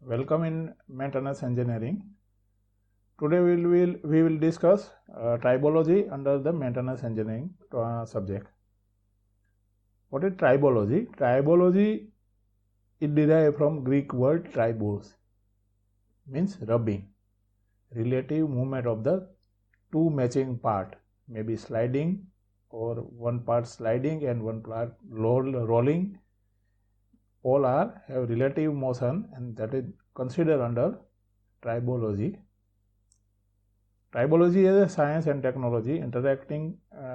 Welcome in maintenance engineering. Today we will discuss tribology under the maintenance engineering subject. What is tribology? Tribology is derived from Greek word tribos, means rubbing, relative movement of the two matching part, maybe sliding or one part sliding and one part rolling. All have relative motion, and that is considered under tribology. Tribology is a science and technology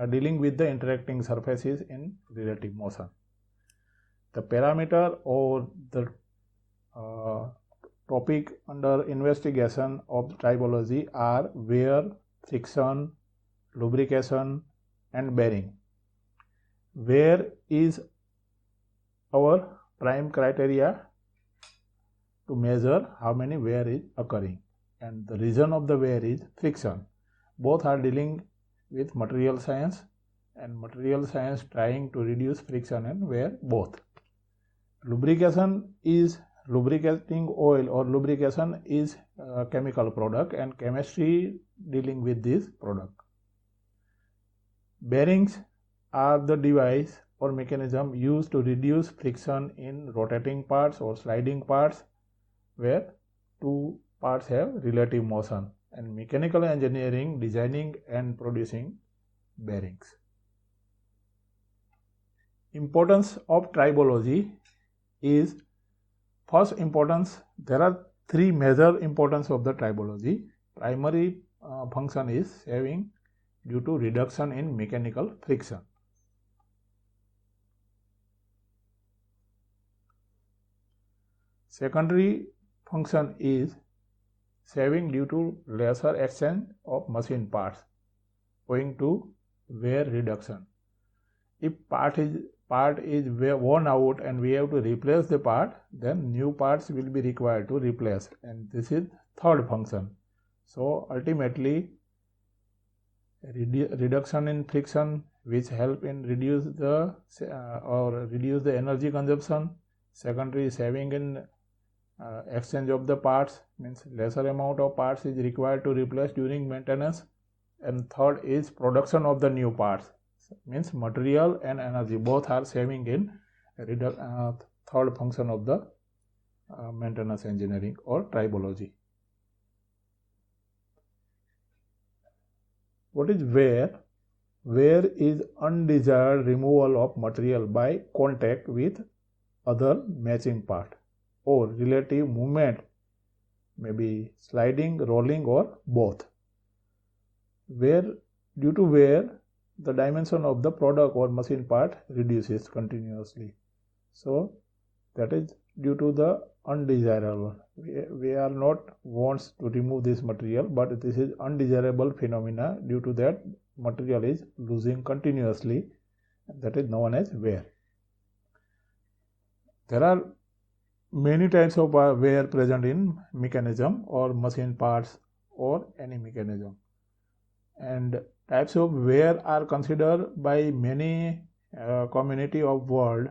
dealing with the interacting surfaces in relative motion. The parameter or the topic under investigation of tribology are wear, friction, lubrication, and bearing. Wear is our prime criteria to measure how many wear is occurring, and the reason of the wear is friction. Both are dealing with material science, and material science trying to reduce friction and wear both. Lubrication is lubricating oil, or lubrication is a chemical product, and chemistry dealing with this product. Bearings are the device or mechanism used to reduce friction in rotating parts or sliding parts where two parts have relative motion, and mechanical engineering designing and producing bearings. Importance of tribology is, first importance, there are three major importance of the tribology. Primary function is saving due to reduction in mechanical friction. Secondary function is saving due to lesser exchange of machine parts owing to wear reduction. If part is worn out and we have to replace the part, then new parts will be required to replace, and this is third function. So ultimately reduction in friction, which help in reduce the energy consumption. Secondary, saving in exchange of the parts, means lesser amount of parts is required to replace during maintenance. And third is production of the new parts, means material and energy both are saving in third function of the maintenance engineering or tribology. What is wear? Wear is undesired removal of material by contact with other matching part, or relative movement, maybe sliding, rolling, or both. Due to wear, the dimension of the product or machine part reduces continuously. So that is due to the undesirable. We are not wants to remove this material, but this is undesirable phenomena. Due to that, material is losing continuously, and that is known as wear. There are many types of wear present in mechanism or machine parts or any mechanism, and types of wear are considered by many community of world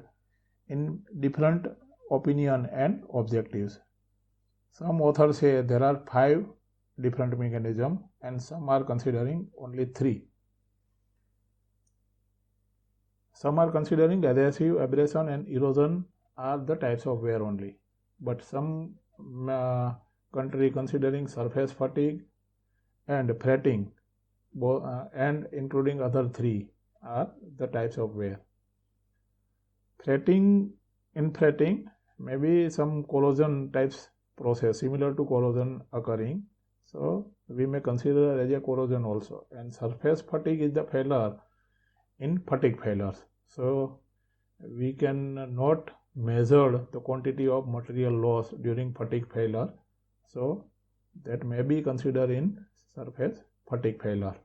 in different opinion and objectives. Some authors say there are 5 different mechanisms, and some are considering only 3. Some are considering adhesive, abrasion, and erosion are the types of wear only, but some country considering surface fatigue and fretting, and including other 3 are the types of wear. Fretting, maybe some corrosion types process similar to corrosion occurring, so we may consider as a corrosion also. And surface fatigue is the failure in fatigue failures, so we can not measure the quantity of material loss during fatigue failure, so that may be considered in surface fatigue failure.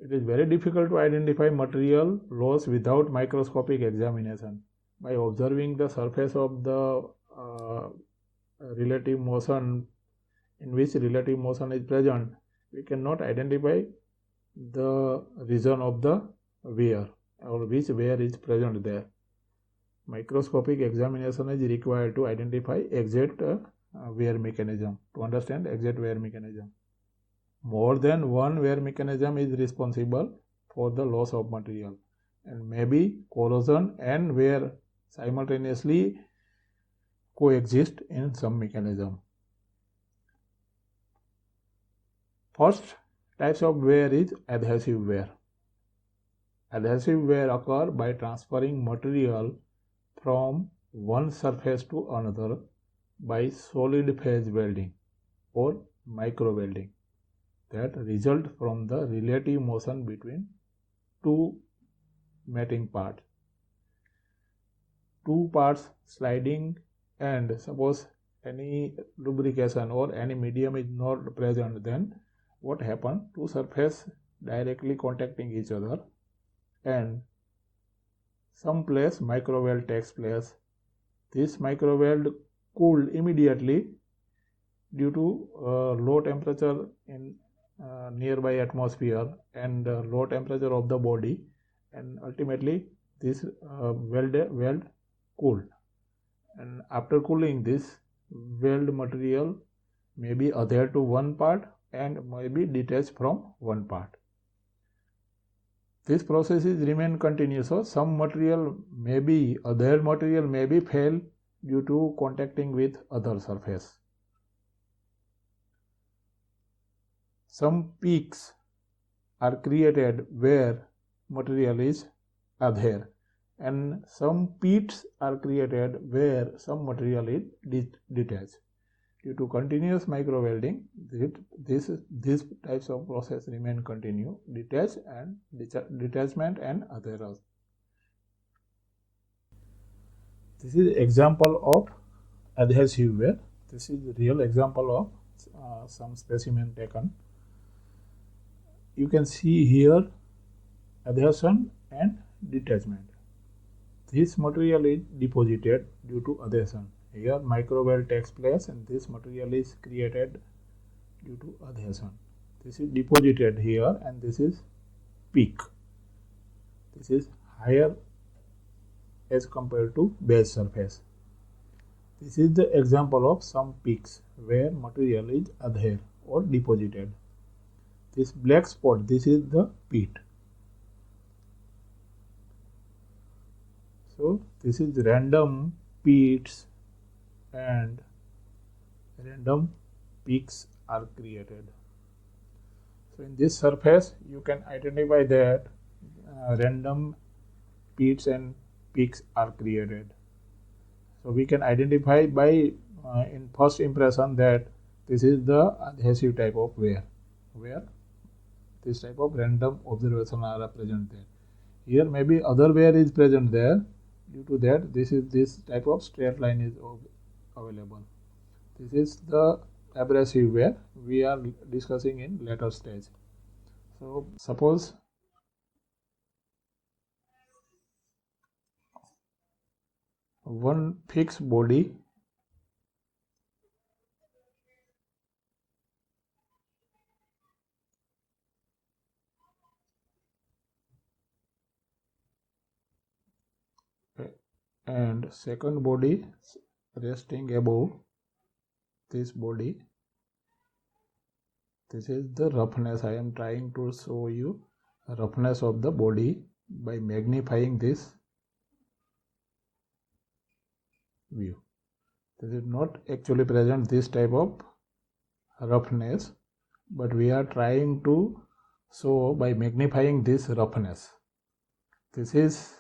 It is very difficult to identify material loss without microscopic examination. By observing the surface of the relative motion, in which relative motion is present, we cannot identify the region of the wear or which wear is present there. Microscopic examination is required to identify exact wear mechanism, to understand exact wear mechanism. More than one wear mechanism is responsible for the loss of material, and maybe corrosion and wear simultaneously coexist in some mechanism. First types of wear is adhesive wear. Adhesive wear occur by transferring material from one surface to another by solid phase welding or micro welding that result from the relative motion between two mating parts. Two parts sliding, and suppose any lubrication or any medium is not present, then what happens? Two surfaces directly contacting each other, and some place micro weld takes place. This micro weld cooled immediately due to low temperature in nearby atmosphere and low temperature of the body, and ultimately this weld cooled, and after cooling this weld material may be adhered to one part and may be detached from one part. This process is remain continuous, so some material may be adhered material may be fail due to contacting with other surface. Some peaks are created where material is adhered, and some pits are created where some material is detached. Due to continuous micro welding, these types of process remain continue, detachment and adherence. This is example of adhesive wear. This is real example of some specimen taken. You can see here adhesion and detachment. This material is deposited due to adhesion. Here micro weld takes place and this material is created due to adhesion. This is deposited here and this is peak. This is higher as compared to base surface. This is the example of some peaks where material is adhered or deposited. This black spot, this is the pit. So this is random pits and random peaks are created. So in this surface you can identify that random pits and peaks are created. So we can identify by in first impression that this is the adhesive type of wear, where this type of random observation are present there. Here maybe other wear is present there. Due to that, this type of straight line is available. This is the abrasive wear we are discussing in later stage. So suppose one fixed body and second body resting above this body. This is the roughness. I am trying to show you roughness of the body by magnifying this view. This is not actually present this type of roughness, but we are trying to show by magnifying this roughness. This is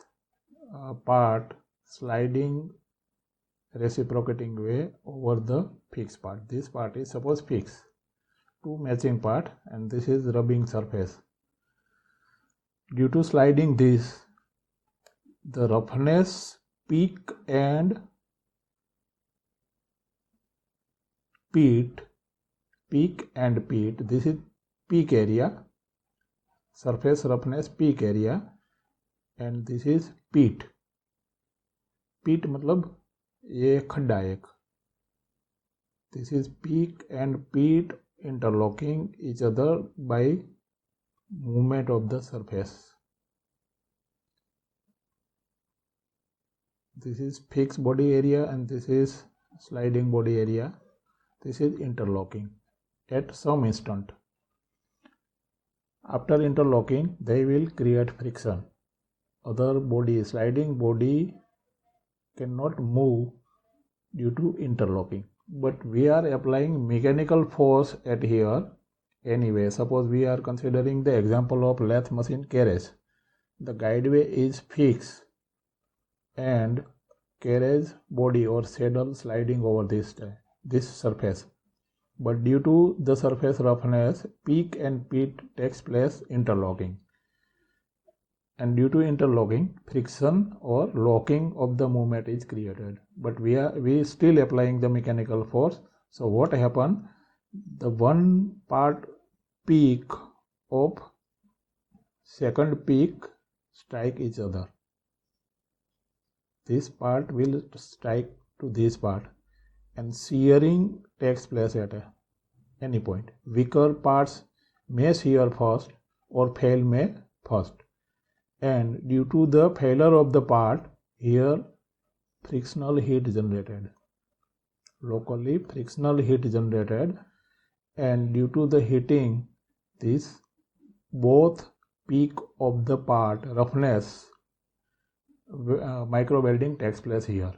a part sliding reciprocating way over the fixed part. This part is suppose fixed, two matching part, and this is rubbing surface. Due to sliding this, the roughness peak and pit, this is peak area, surface roughness peak area, and this is pit. पीट मतलब ये खड्डा एक. This is peak and pit interlocking each other by movement of the surface. This is fixed body area and this is sliding body area. This is interlocking at some instant. After interlocking, they will create friction. Other body, sliding body cannot move due to interlocking. But we are applying mechanical force at here anyway. Suppose we are considering the example of lathe machine carriage. The guideway is fixed and carriage body or saddle sliding over this surface. But due to the surface roughness, peak and pit takes place interlocking. And due to interlocking, friction or locking of the movement is created. But we still applying the mechanical force. So what happened? The one part peak of second peak strike each other. This part will strike to this part and shearing takes place at any point. Weaker parts may shear first or fail may first. And due to the failure of the part, here frictional heat generated. Locally frictional heat generated, and due to the heating, this both peak of the part roughness micro welding takes place here.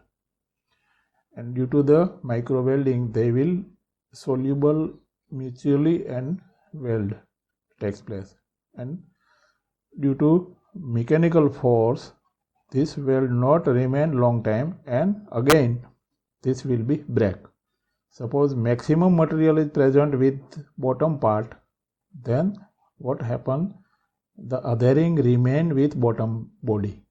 And due to the micro welding, they will soluble mutually and weld takes place. And due to mechanical force, this will not remain long time and again this will be break. Suppose maximum material is present with bottom part, then what happen? The othering remain with bottom body.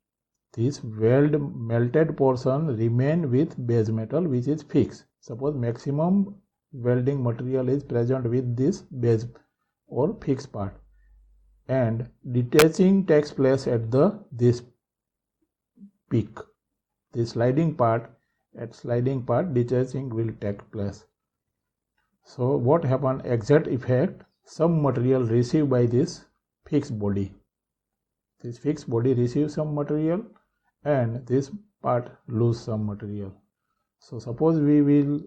This melted portion remain with base metal which is fixed. Suppose maximum welding material is present with this base or fixed part, and detaching takes place at this peak. This sliding part, at sliding part detaching will take place. So what happen? Exact effect, some material received by this fixed body. This fixed body receives some material and this part lose some material. So suppose we will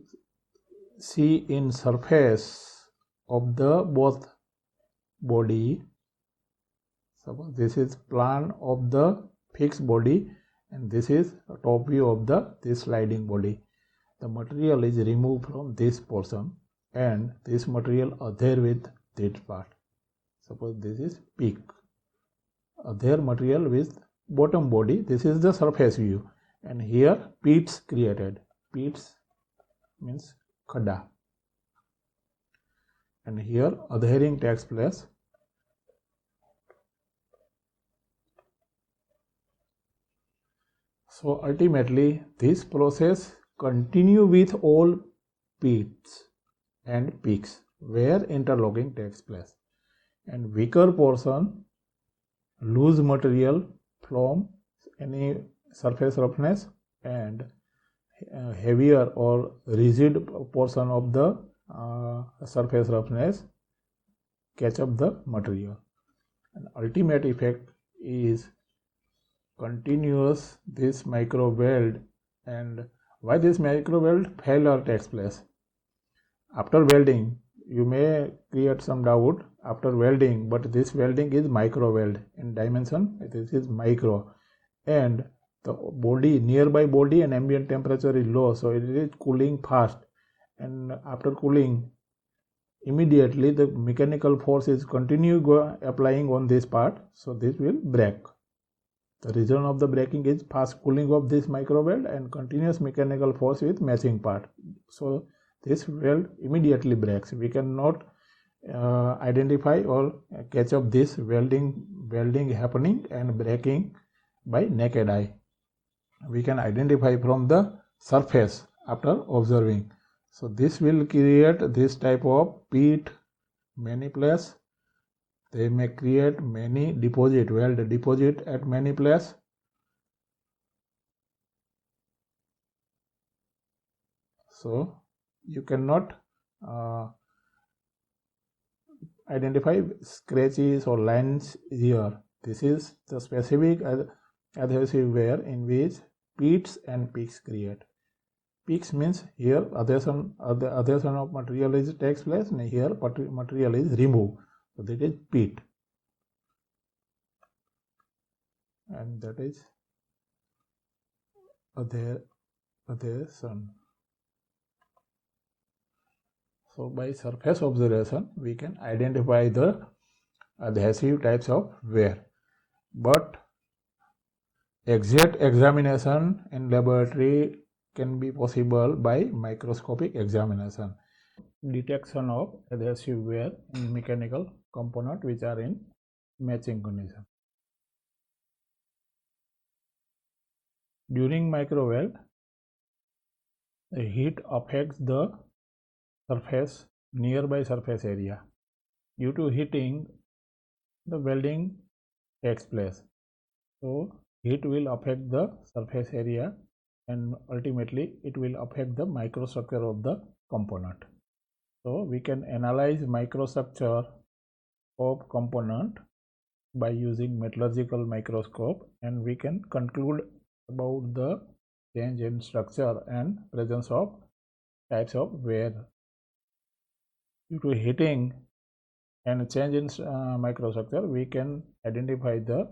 see in surface of the both body. Suppose this is plan of the fixed body and this is a top view of this sliding body. The material is removed from this portion and this material adhere with this part. Suppose this is peak. Adhere material with bottom body. This is the surface view, and here pits created. Pits means khada, and here adhering takes place. So ultimately this process continue with all pits and peaks where interlocking takes place, and weaker portion lose material from any surface roughness and heavier or rigid portion of the surface roughness catch up the material, and ultimate effect is continuous this micro weld. And why this micro weld failure takes place? After welding, you may create some doubt after welding, but this welding is micro weld in dimension. This is micro, and the body, nearby body and ambient temperature is low, so it is cooling fast, and after cooling immediately the mechanical force is continue applying on this part, so this will break. The reason of the breaking is fast cooling of this micro weld and continuous mechanical force with matching part, so this weld immediately breaks. We cannot identify or catch up this welding happening and breaking by naked eye. We can identify from the surface after observing. So this will create this type of pit many place. They may create many deposit, weld deposit at many place. So you cannot identify scratches or lines here. This is the specific adhesive wear in which pits and peaks create. Peaks means here adhesion of material takes place, and here material is removed. So that is pit, and that is adhesion. So by surface observation, we can identify the adhesive types of wear, but exact examination in laboratory can be possible by microscopic examination. Detection of adhesive wear in mechanical components which are in matching condition. During micro-weld, the heat affects the nearby surface area. Due to heating, the welding takes place. So heat will affect the surface area, and ultimately it will affect the microstructure of the component. So we can analyze microstructure of component by using metallurgical microscope, and we can conclude about the change in structure and presence of types of wear. Due to heating and change in microstructure, we can identify the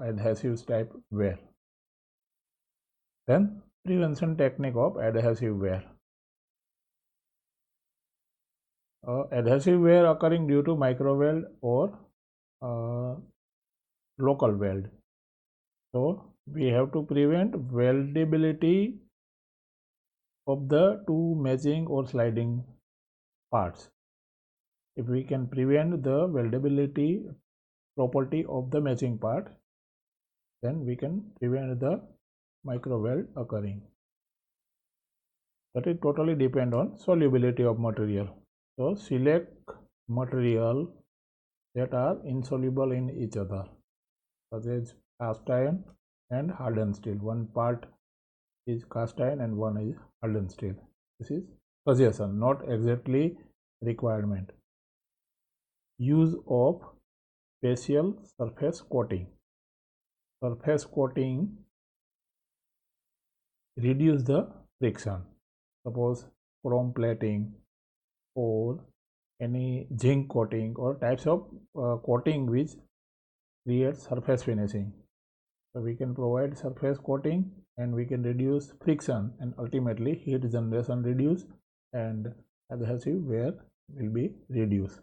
adhesive type wear. Then prevention technique of adhesive wear. Adhesive wear occurring due to micro weld or local weld. So we have to prevent weldability of the two matching or sliding parts. If we can prevent the weldability property of the matching part, then we can prevent the micro weld occurring. But it totally depends on solubility of material. So select material that are insoluble in each other, such as cast iron and hardened steel. One part is cast iron and one is hardened steel. This is suggestion, not exactly requirement. Use of facial surface coating. Surface coating reduce the friction. Suppose chrome plating or any zinc coating or types of coating which creates surface finishing. So we can provide surface coating and we can reduce friction, and ultimately heat generation reduce and adhesive wear will be reduced.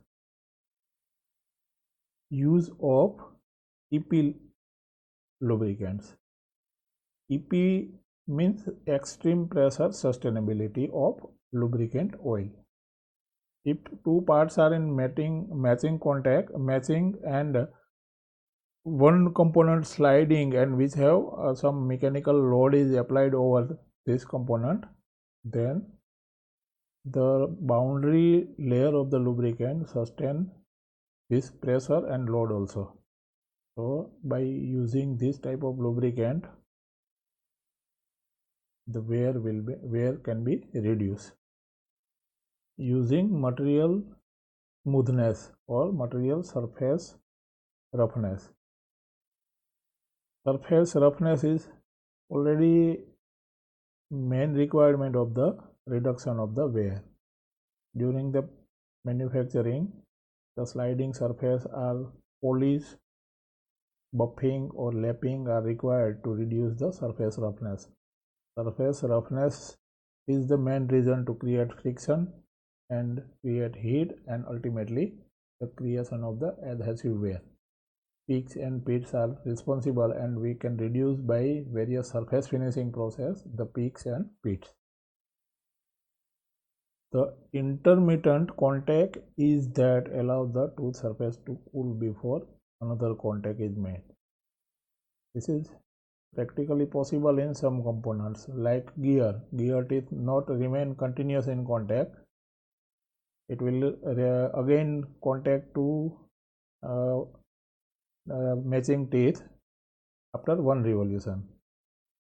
Use of EP lubricants. EP means extreme pressure sustainability of lubricant oil. If two parts are in matching and one component sliding and which have some mechanical load is applied over this component, then the boundary layer of the lubricant sustain this pressure and load also. So by using this type of lubricant, the wear can be reduced. Using material smoothness or material surface roughness. Surface roughness is already main requirement of the reduction of the wear. During the manufacturing, the sliding surface are polished, buffing or lapping are required to reduce the surface roughness. Surface roughness is the main reason to create friction and create heat, and ultimately the creation of the adhesive wear. Peaks and pits are responsible, and we can reduce by various surface finishing process the peaks and pits. The intermittent contact is that allows the tooth surface to cool before another contact is made. This is practically possible in some components like gear. Gear teeth not remain continuous in contact. It will again contact two matching teeth after one revolution.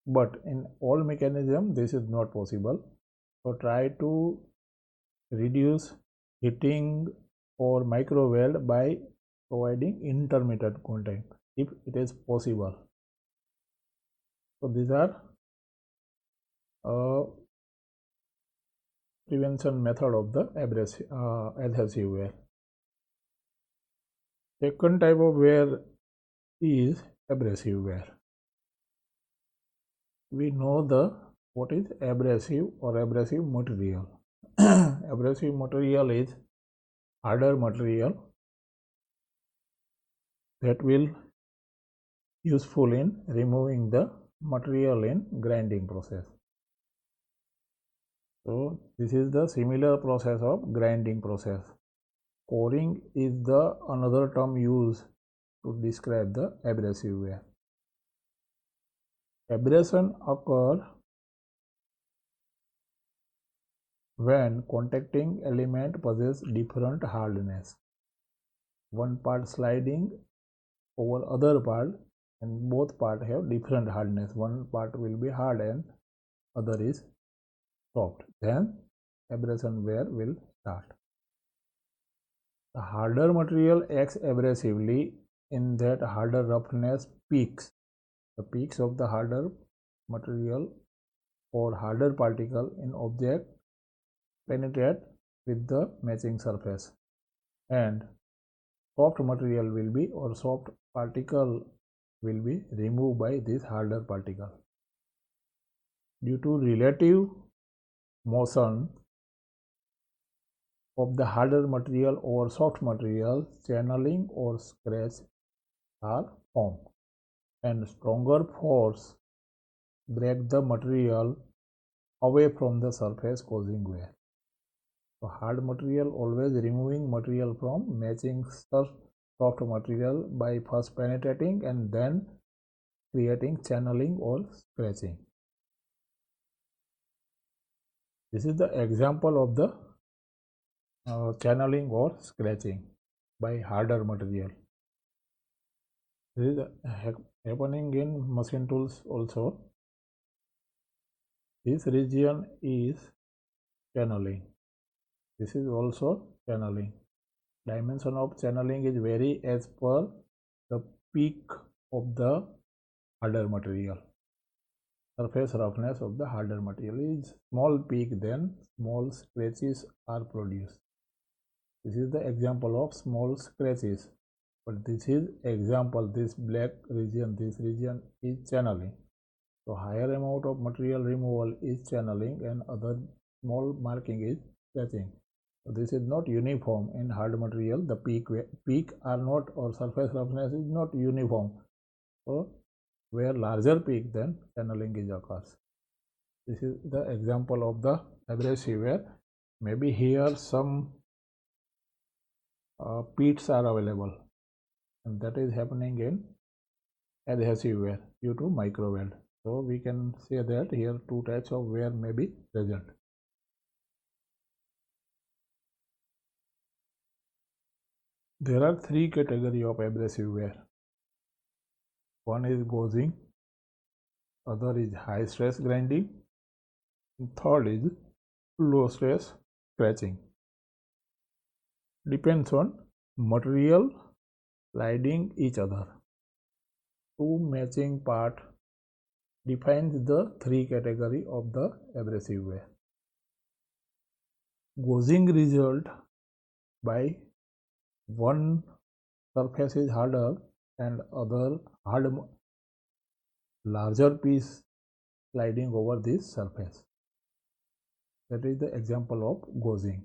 But in all mechanism this is not possible. So try to reduce heating or micro weld by providing intermittent contact if it is possible. So these are prevention method of the adhesive wear. Second type of wear is abrasive wear. We know what is abrasive or abrasive material. Abrasive material is harder material that will useful in removing the material in grinding process. So this is the similar process of grinding process. Coring is the another term used to describe the abrasive wear. Abrasion occurs when contacting element possess different hardness. One part sliding over other part, and both part have different hardness. One part will be hard and other is soft. Then abrasion wear will start. The harder material acts abrasively in that harder roughness peaks. The peaks of the harder material or harder particle in object penetrate with the matching surface, and soft material will be or soft particle will be removed by this harder particle. Due to relative motion of the harder material over soft material, channeling or scratch are formed, and stronger force break the material away from the surface, causing wear. So hard material always removing material from matching soft material by first penetrating and then creating channeling or scratching. This is the example of the channeling or scratching by harder material. This is happening in machine tools also. This region is channeling. This is also channeling. Dimension of channeling is vary as per the peak of the harder material. Surface roughness of the harder material is small peak, then small scratches are produced. This is the example of small scratches, but this is example, this black region, this region is channeling. So higher amount of material removal is channeling and other small marking is scratching. So this is not uniform in hard material. The peak are not, or surface roughness is not uniform. So where larger peak, then channeling is occurs. This is the example of the abrasive wear. Maybe here some pits are available, and that is happening in adhesive wear due to micro weld. So we can say that here two types of wear may be present. There are three categories of abrasive wear. One is gauging, other is high stress grinding, and third is low stress scratching. Depends on material sliding each other. Two matching part defines the three category of the abrasive wear. Gauging result by one surface is harder and other larger piece sliding over this surface. That is the example of gauging.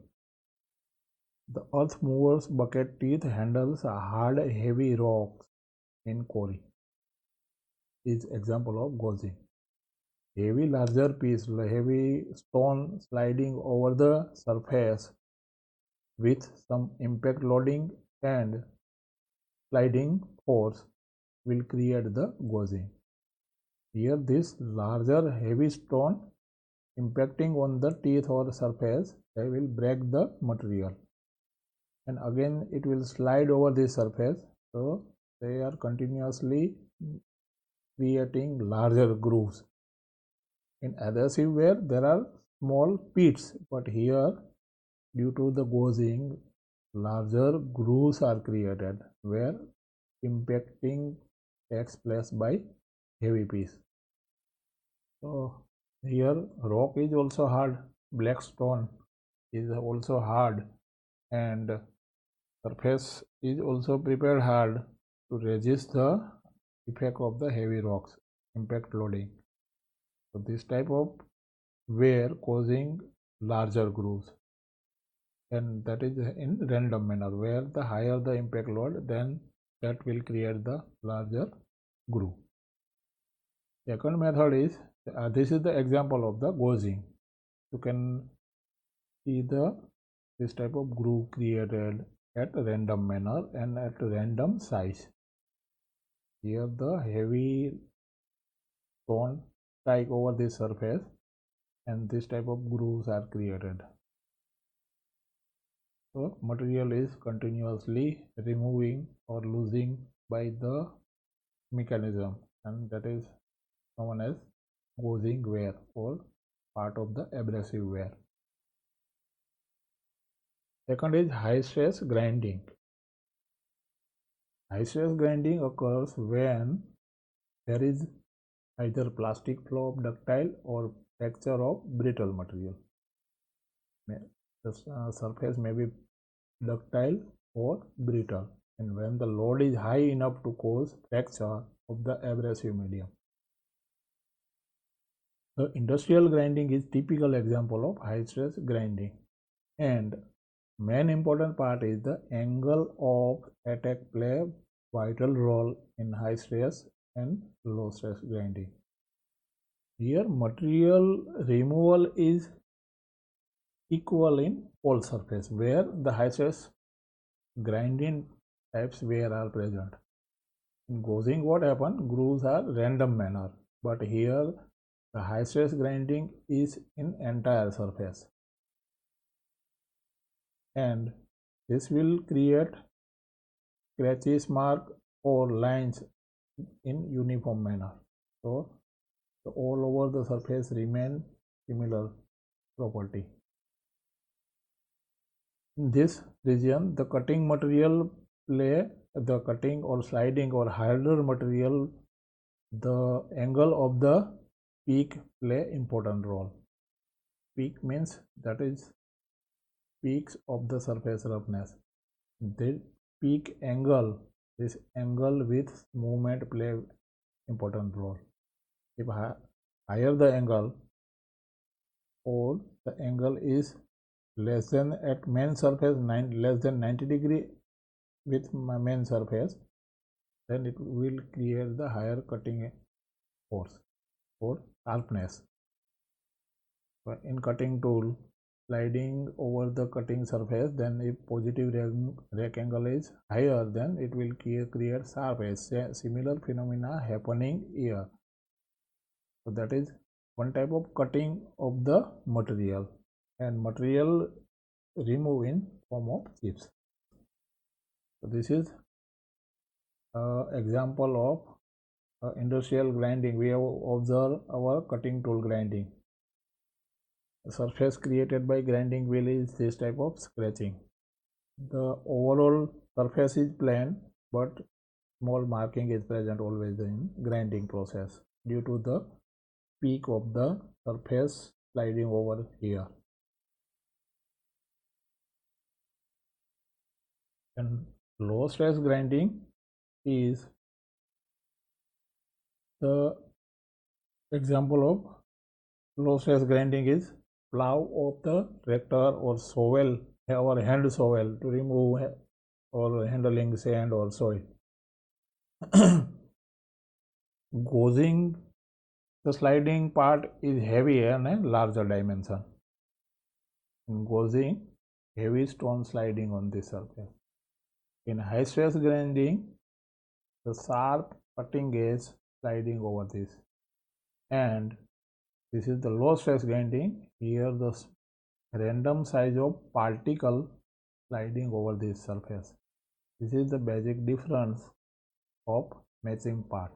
The earth movers bucket teeth handles hard heavy rocks in quarry is example of gauging. Heavy larger piece, heavy stone sliding over the surface with some impact loading and sliding force will create the gauging. Here this larger heavy stone impacting on the teeth or surface, they will break the material, and again it will slide over this surface. So they are continuously creating larger grooves. In adhesive wear there are small pits, but here due to the gauging larger grooves are created where impacting takes place by heavy piece. So Here rock is also hard, black stone is also hard, and surface is also prepared hard to resist the effect of the heavy rocks impact loading. So this type of wear causing larger grooves, and that is in random manner, where the higher the impact load, then that will create the larger groove. Second method is this is the example of the gauging. You can see this type of groove created at random manner and at random size. Here the heavy stone strike over the surface, and this type of grooves are created. So material is continuously removing or losing by the mechanism, and that is known as gauging wear or part of the abrasive wear. Second is high stress grinding. High stress grinding occurs when there is either plastic flow of ductile or fracture of brittle material. The surface may be ductile or brittle, and when the load is high enough to cause fracture of the abrasive medium. The industrial grinding is typical example of high stress grinding, and main important part is the angle of attack play vital role in high stress and low stress grinding. Here material removal is equal in all surface where the high stress grinding types wear are present. In gauging, what happen, grooves are random manner, but here the high stress grinding is in entire surface, and this will create scratches, mark or lines in uniform manner. So all over the surface remain similar property. In this region, the cutting material play the cutting or sliding or harder material, the angle of the peak play important role. Peak means that is peaks of the surface roughness. The peak angle, this angle with movement play important role. If higher the angle or the angle is less than at main surface, less than 90 degree with my main surface, then it will create the higher cutting force or sharpness. But in cutting tool, sliding over the cutting surface, then if positive rake angle is higher, then it will create sharp edge. Similar phenomena happening here. So that is one type of cutting of the material, and material remove in form of chips. So this is example of industrial grinding. We have observed our cutting tool grinding. The surface created by grinding wheel is this type of scratching. The overall surface is plain, but small marking is present always in grinding process due to the peak of the surface sliding over here. And low stress grinding is the example of low stress grinding is plow of the tractor or shovel or hand shovel to remove or handling sand or soil. Gauging, the sliding part is heavy and a larger dimension. In gauging, heavy stone sliding on this surface. In high stress grinding, the sharp cutting edge sliding over this, and this is the low stress grinding. Here the random size of particle sliding over this surface. This is the basic difference of matching part.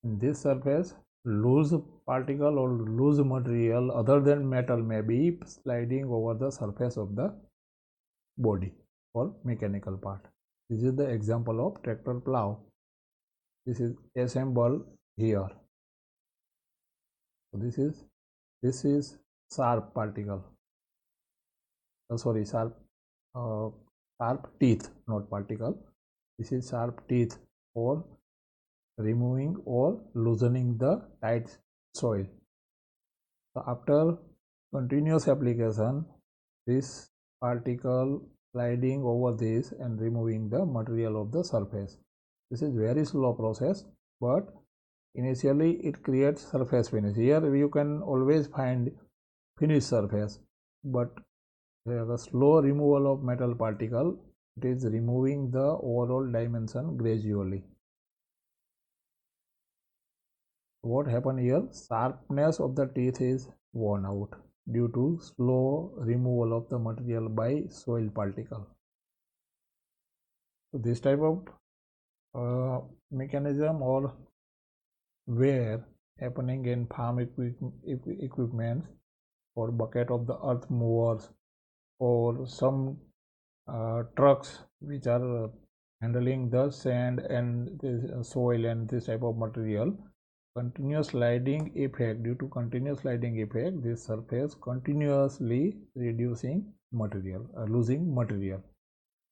In this surface, loose particle or loose material other than metal may be sliding over the surface of the body or mechanical part. This is the example of tractor plow. This is assembled here. So this is sharp particle. Sharp teeth, not particle. This is sharp teeth for removing or loosening the tight soil. So after continuous application, this particle sliding over this and removing the material of the surface. This is very slow process, but initially it creates surface finish. Here you can always find finished surface, but the slow removal of metal particle, it is removing the overall dimension gradually. What happened here? Sharpness of the teeth is worn out due to slow removal of the material by soil particle. So this type of mechanism or wear happening in farm equipment or bucket of the earth movers or some trucks which are handling the sand and the soil and this type of material. Continuous sliding effect, due to continuous sliding effect, this surface continuously reducing material, losing material.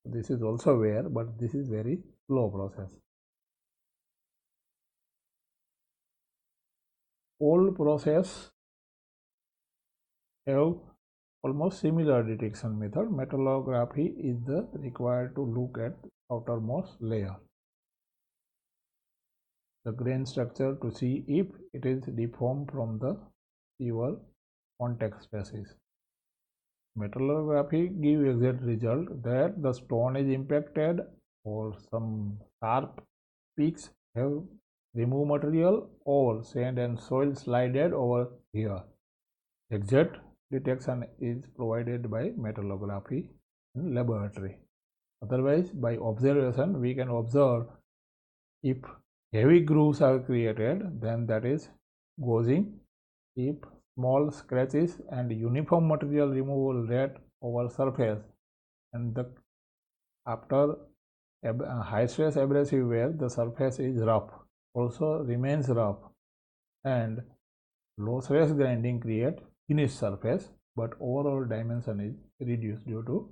This is also wear, but this is very slow process. All process have almost similar detection method. Metallography is the required to look at outermost layer, the grain structure, to see if it is deformed from the your contact spaces. Metallography gives exact result that the stone is impacted or some sharp peaks have removed material or sand and soil slided over here. Exact detection is provided by metallography in laboratory. Otherwise, by observation, we can observe if heavy grooves are created, then that is gauging. If small scratches and uniform material removal rate over surface, and the after high stress abrasive wear, the surface is rough, also remains rough, and low stress grinding create finished surface, but overall dimension is reduced due to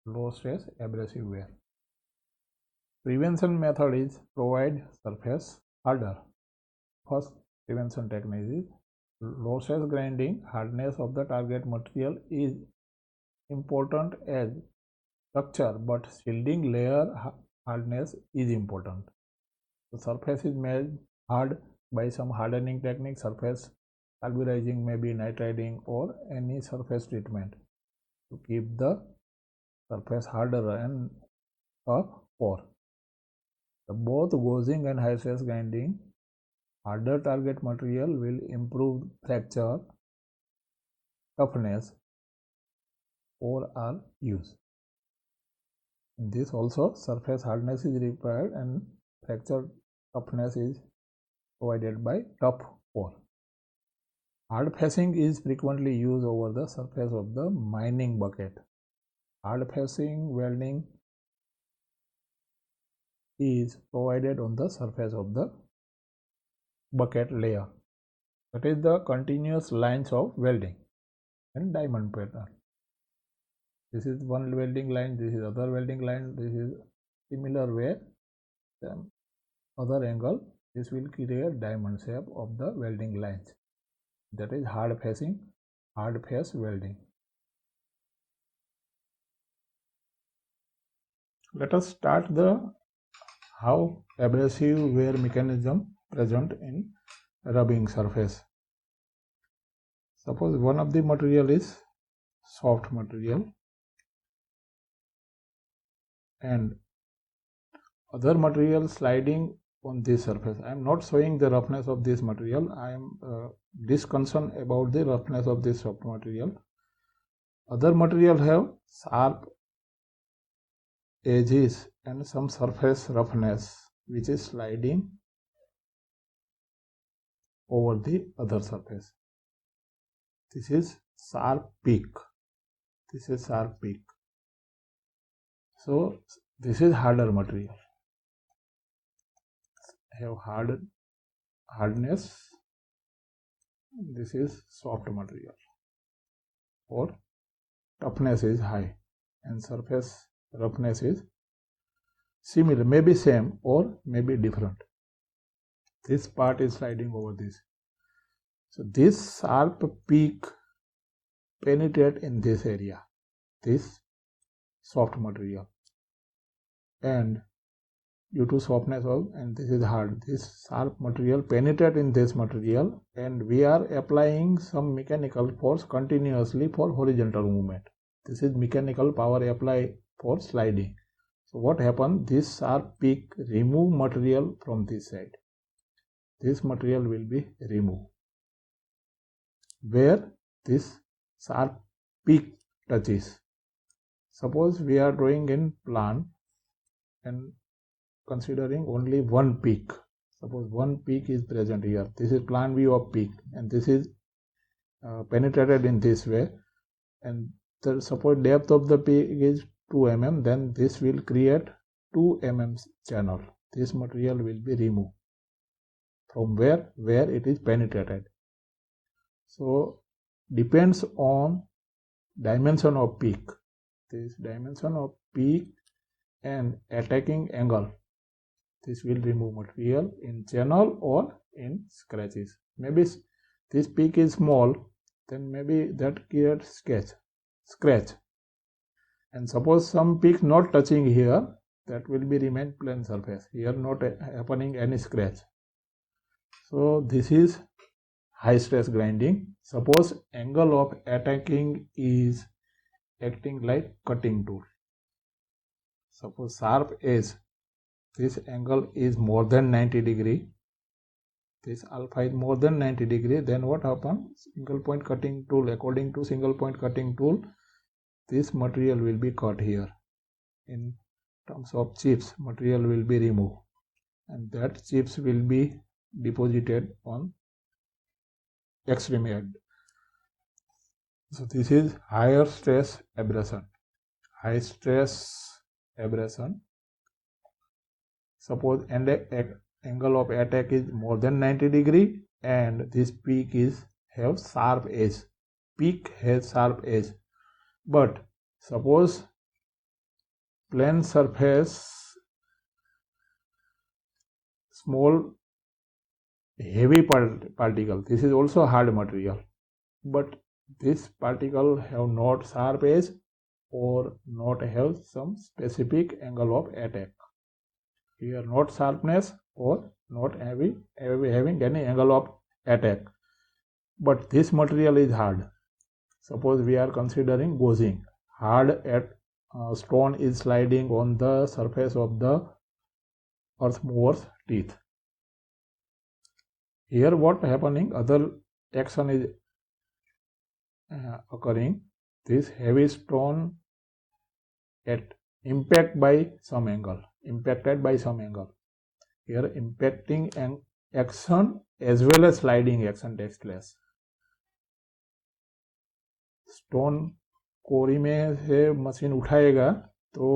low stress abrasive wear. Prevention method is provide surface harder. First prevention technique is low stress grinding. Hardness of the target material is important as structure, but shielding layer hardness is important. The surface is made hard by some hardening technique, surface pulverizing, maybe nitriding or any surface treatment to keep the surface harder and pore. Both gauging and high stress grinding, harder target material will improve fracture toughness or are used. In this also surface hardness is required and fracture toughness is provided by tough pore. Hard facing is frequently used over the surface of the mining bucket. Hard facing welding is provided on the surface of the bucket layer. That is the continuous lines of welding and diamond pattern. This is one welding line, this is other welding line, this is similar way, other angle, this will create diamond shape of the welding lines. That is hard facing, hard face welding. Let us start the how abrasive wear mechanism present in rubbing surface. Suppose one of the material is soft material and other material sliding on this surface. I am not showing the roughness of this material. I am disconcerted about the roughness of this soft material. Other material have sharp edges and some surface roughness which is sliding over the other surface. This is sharp peak. This is sharp peak. So this is harder material. Have hardness This is soft material, or toughness is high and surface roughness is similar, maybe same or maybe different. This part is sliding over this. So this sharp peak penetrate in this area, this soft material, and due to softness of, and this is hard, this sharp material penetrate in this material, and we are applying some mechanical force continuously for horizontal movement. This is mechanical power apply for sliding. So what happens, this sharp peak remove material from this side. This material will be removed where this sharp peak touches. Suppose we are drawing in plan and considering only one peak. Suppose one peak is present here. This is plan view of peak, and this is penetrated in this way, and the suppose depth of the peak is 2 mm, then this will create 2 mm channel. This material will be removed from where it is penetrated. So depends on dimension of peak. This dimension of peak and attacking angle, this will remove material in channel or in scratches. Maybe this peak is small, then maybe that creates scratch. And suppose some peak not touching here, that will be remain plane surface. Here not happening any scratch. So this is high stress grinding. Suppose angle of attacking is acting like cutting tool. Suppose sharp edge, this angle is more than 90 degree. This alpha is more than 90 degree. Then what happens? Single point cutting tool, according to single point cutting tool, this material will be cut here. In terms of chips, material will be removed, and that chips will be deposited on extreme edge. So this is higher stress abrasion. High stress abrasion. Suppose angle of attack is more than 90 degree, and this peak is have sharp edge. Peak has sharp edge. But suppose plane surface, small heavy particle, this is also hard material, but this particle have not sharp edge or not have some specific angle of attack. Here not sharpness or not having any angle of attack, but this material is hard. Suppose we are considering gaussing. Hard stone is sliding on the surface of the earth mover's teeth. Here what happening, other action is occurring. This heavy stone at impacted by some angle. Here impacting an action as well as sliding action takes place. Stone quarry में से machine उठाएगा तो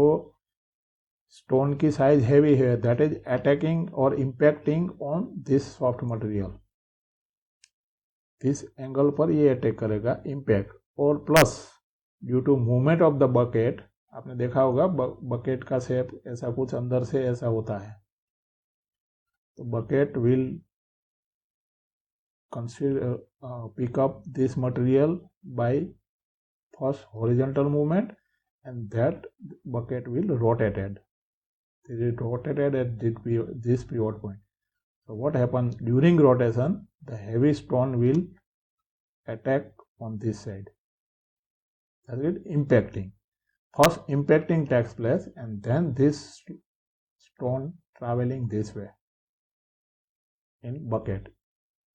stone की size heavy है, that is attacking और impacting on this soft material. This angle पर ये attack करेगा, इम्पैक्ट, और plus due to movement of the bucket, आपने देखा होगा बकेट का शेप ऐसा कुछ अंदर से ऐसा होता है, तो bucket will consider pick up this material by first horizontal movement, and that bucket will rotated. It is rotated at this pivot point. So what happens during rotation? The heavy stone will attack on this side. That is impacting. First impacting takes place, and then this stone traveling this way in bucket.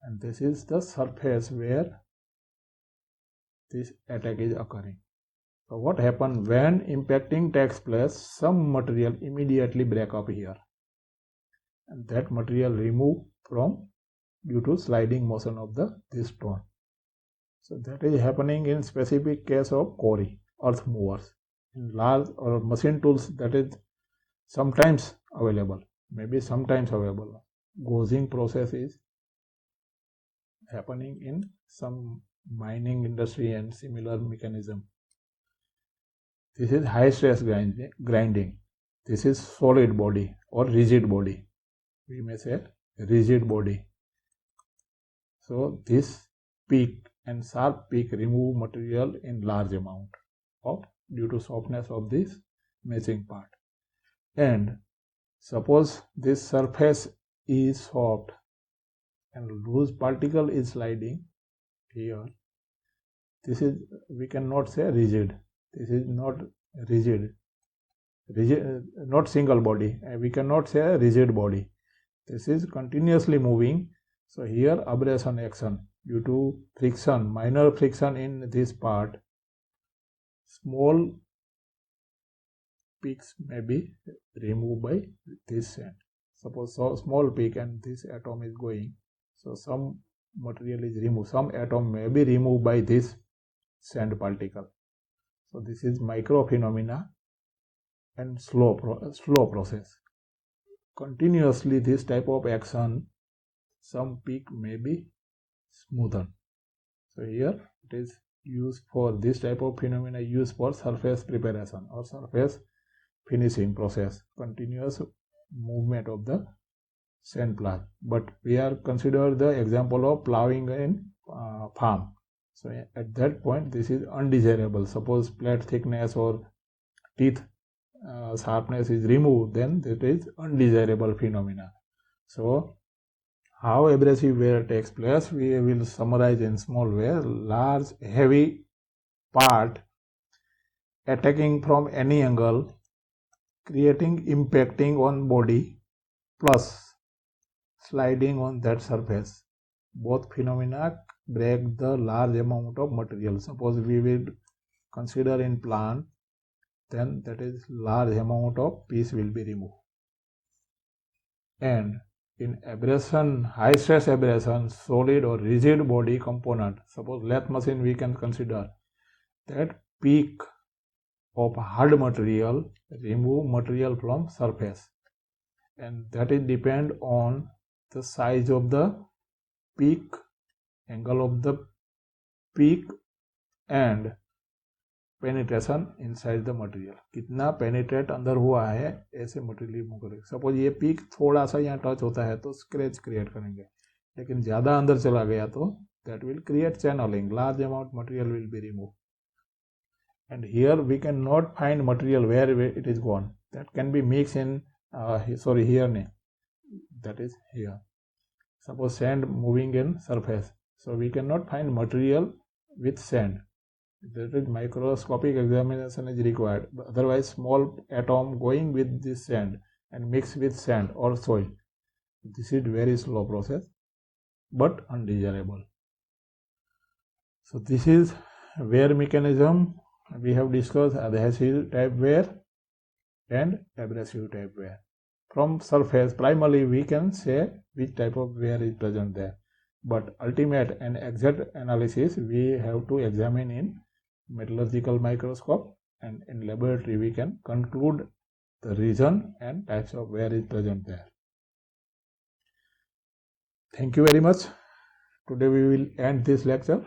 And this is the surface where this attack is occurring. So what happens when impacting takes place? Some material immediately break up here, and that material removed from due to sliding motion of this stone. So that is happening in specific case of quarry, earth movers. In large or machine tools, that is sometimes available, maybe sometimes available. Gaussing process is happening in some mining industry and similar mechanism. This is high stress grinding. This is solid body or rigid body. We may say rigid body. So this peak and sharp peak remove material in large amount due to softness of this matching part. And suppose this surface is soft and loose particle is sliding here. This is, we cannot say rigid. This is not rigid, not single body. We cannot say a rigid body. This is continuously moving. So here abrasion action due to friction, minor friction in this part, small peaks may be removed by this sand. Suppose so small peak and this atom is going, so some material is removed, some atom may be removed by this sand particle. So this is micro phenomena and slow process. Continuously this type of action, some peak may be smoothened. So here it is used for this type of phenomena, used for surface preparation or surface finishing process, continuous movement of the sand plant. But we are consider the example of plowing in farm. So at that point this is undesirable. Suppose plate thickness or teeth sharpness is removed, then that is undesirable phenomena. So how abrasive wear takes place, we will summarize in small way. Large heavy part attacking from any angle, creating impacting on body plus sliding on that surface. Both phenomena break the large amount of material. Suppose we will consider in plant, then that is large amount of piece will be removed. And in abrasion, high stress abrasion, solid or rigid body component, suppose lathe machine, we can consider that peak of hard material remove material from surface, and that is depend on the size of the peak, angle of the peak and penetration inside the material, कितना penetrate अंदर हुआ है ऐसे material move करेंगे. Suppose ये peak थोड़ा सा यहाँ टच होता है तो स्क्रैच क्रिएट करेंगे, लेकिन ज़्यादा अंदर चला गया तो that will create channeling, large amount material will be remove. And here we can not find material where it is gone, that can be mix in sorry here नहीं, that is here. Suppose sand moving in surface, so we cannot find material with sand. That is microscopic examination is required. Otherwise, small atom going with this sand and mix with sand or soil. This is very slow process, but undesirable. So this is wear mechanism. We have discussed adhesive type wear and abrasive type wear. From surface, primarily we can say which type of wear is present there. But ultimate and exact analysis we have to examine in metallurgical microscope, and in laboratory we can conclude the region and types of wear is present there. Thank you very much. Today we will end this lecture.